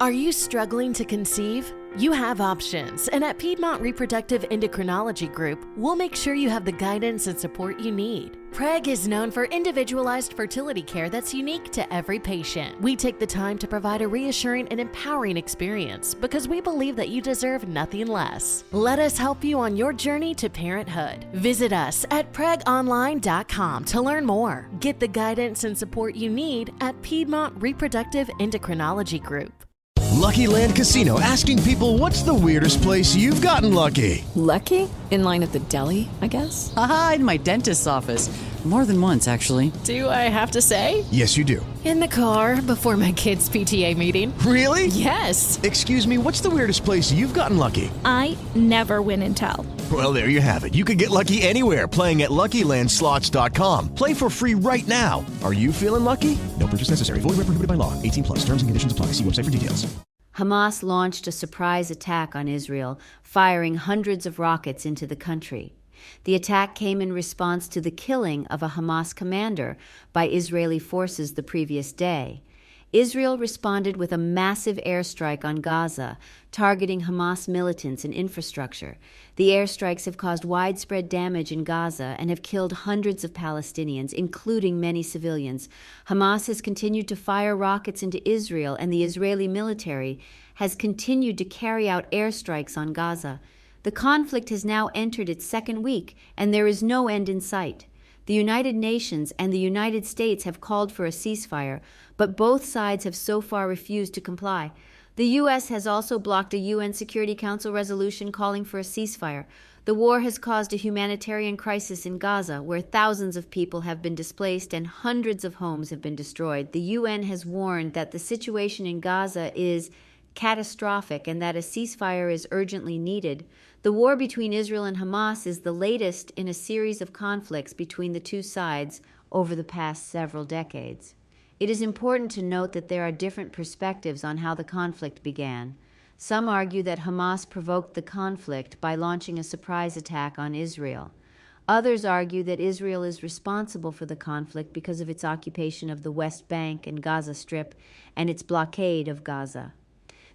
Are you struggling to conceive? You have options, and at Piedmont Reproductive Endocrinology Group, we'll make sure you have the guidance and support you need. PREG is known for individualized fertility care that's unique to every patient. We take the time to provide a reassuring and empowering experience because we believe that you deserve nothing less. Let us help you on your journey to parenthood. Visit us at pregonline.com to learn more. Get the guidance and support you need at Piedmont Reproductive Endocrinology Group. Lucky Land Casino, asking people, what's the weirdest place you've gotten lucky? Lucky? In line at the deli, I guess? Aha, in my dentist's office. More than once, actually. Do I have to say? Yes, you do. In the car before my kids' PTA meeting. Really? Yes. Excuse me, what's the weirdest place you've gotten lucky? I never win and tell. Well, there you have it. You can get lucky anywhere, playing at LuckyLandSlots.com. Play for free right now. Are you feeling lucky? No purchase necessary. Void where prohibited by law. 18+. Terms and conditions apply. See website for details. Hamas launched a surprise attack on Israel, firing hundreds of rockets into the country. The attack came in response to the killing of a Hamas commander by Israeli forces the previous day. Israel responded with a massive airstrike on Gaza, targeting Hamas militants and infrastructure. The airstrikes have caused widespread damage in Gaza and have killed hundreds of Palestinians, including many civilians. Hamas has continued to fire rockets into Israel, and the Israeli military has continued to carry out airstrikes on Gaza. The conflict has now entered its second week, and there is no end in sight. The United Nations and the United States have called for a ceasefire, but both sides have so far refused to comply. The U.S. has also blocked a UN Security Council resolution calling for a ceasefire. The war has caused a humanitarian crisis in Gaza, where thousands of people have been displaced and hundreds of homes have been destroyed. The UN has warned that the situation in Gaza is catastrophic and that a ceasefire is urgently needed. The war between Israel and Hamas is the latest in a series of conflicts between the two sides over the past several decades. It is important to note that there are different perspectives on how the conflict began. Some argue that Hamas provoked the conflict by launching a surprise attack on Israel. Others argue that Israel is responsible for the conflict because of its occupation of the West Bank and Gaza Strip and its blockade of Gaza.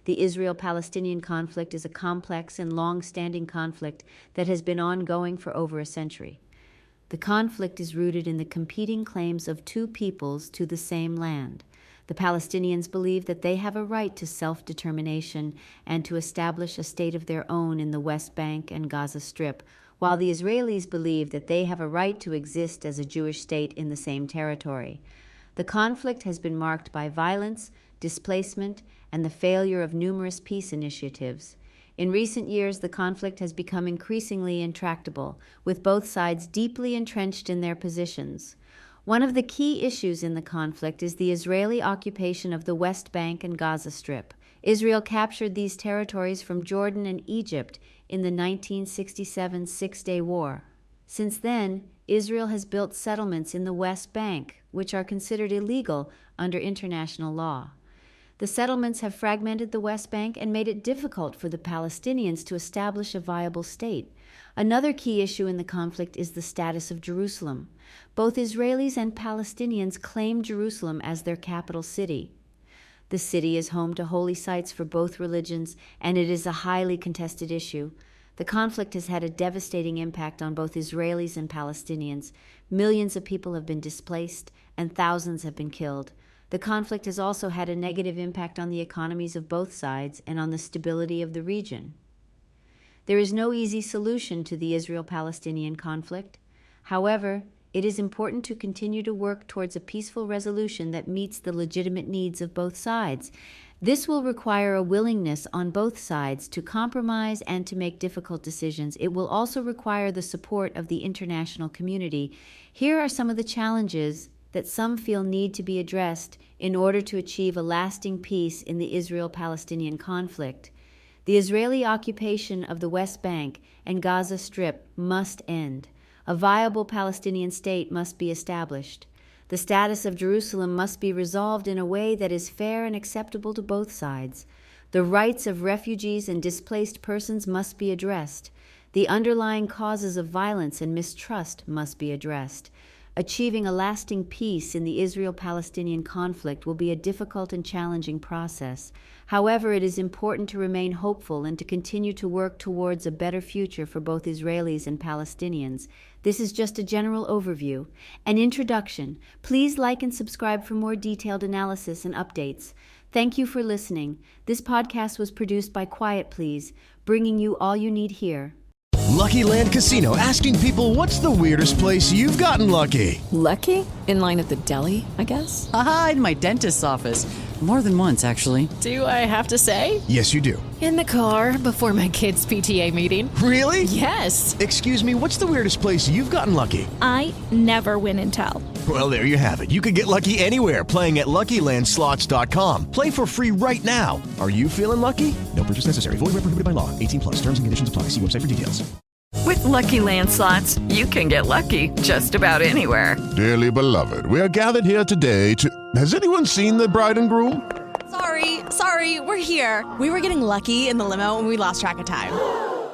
The Israel-Palestinian conflict is a complex and long-standing conflict that has been ongoing for over a century. The conflict is rooted in the competing claims of two peoples to the same land. The Palestinians believe that they have a right to self-determination and to establish a state of their own in the West Bank and Gaza Strip, while the Israelis believe that they have a right to exist as a Jewish state in the same territory. The conflict has been marked by violence, displacement, and the failure of numerous peace initiatives. In recent years, the conflict has become increasingly intractable, with both sides deeply entrenched in their positions. One of the key issues in the conflict is the Israeli occupation of the West Bank and Gaza Strip. Israel captured these territories from Jordan and Egypt in the 1967 Six-Day War. Since then, Israel has built settlements in the West Bank, which are considered illegal under international law. The settlements have fragmented the West Bank and made it difficult for the Palestinians to establish a viable state. Another key issue in the conflict is the status of Jerusalem. Both Israelis and Palestinians claim Jerusalem as their capital city. The city is home to holy sites for both religions, and it is a highly contested issue. The conflict has had a devastating impact on both Israelis and Palestinians. Millions of people have been displaced, and thousands have been killed. The conflict has also had a negative impact on the economies of both sides and on the stability of the region. There is no easy solution to the Israel-Palestinian conflict. However, it is important to continue to work towards a peaceful resolution that meets the legitimate needs of both sides. This will require a willingness on both sides to compromise and to make difficult decisions. It will also require the support of the international community. Here are some of the challenges that some feel need to be addressed in order to achieve a lasting peace in the Israel-Palestinian conflict. The Israeli occupation of the West Bank and Gaza Strip must end. A viable Palestinian state must be established. The status of Jerusalem must be resolved in a way that is fair and acceptable to both sides. The rights of refugees and displaced persons must be addressed. The underlying causes of violence and mistrust must be addressed. Achieving a lasting peace in the Israel-Palestinian conflict will be a difficult and challenging process. However, it is important to remain hopeful and to continue to work towards a better future for both Israelis and Palestinians. This is just a general overview. An introduction. Please like and subscribe for more detailed analysis and updates. Thank you for listening. This podcast was produced by Quiet Please, bringing you all you need here. Lucky Land Casino, asking people, what's the weirdest place you've gotten lucky? Lucky? In line at the deli, I guess? Aha, in my dentist's office. More than once, actually. Do I have to say? Yes, you do. In the car before my kids' PTA meeting. Really? Yes. Excuse me, what's the weirdest place you've gotten lucky? I never win and tell. Well, there you have it. You can get lucky anywhere, playing at LuckyLandSlots.com. Play for free right now. Are you feeling lucky? No purchase necessary. Void where prohibited by law. 18 plus. Terms and conditions apply. See website for details. With Lucky Land Slots, you can get lucky just about anywhere. Dearly beloved, we are gathered here today to... Has anyone seen the bride and groom? Sorry, we're here. We were getting lucky in the limo and we lost track of time.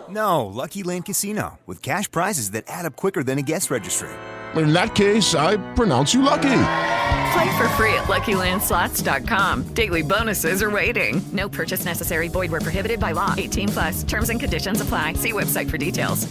No, Lucky Land Casino, with cash prizes that add up quicker than a guest registry. In that case, I pronounce you lucky. Play for free at LuckyLandSlots.com. Daily bonuses are waiting. No purchase necessary. Void where prohibited by law. 18 plus. Terms and conditions apply. See website for details.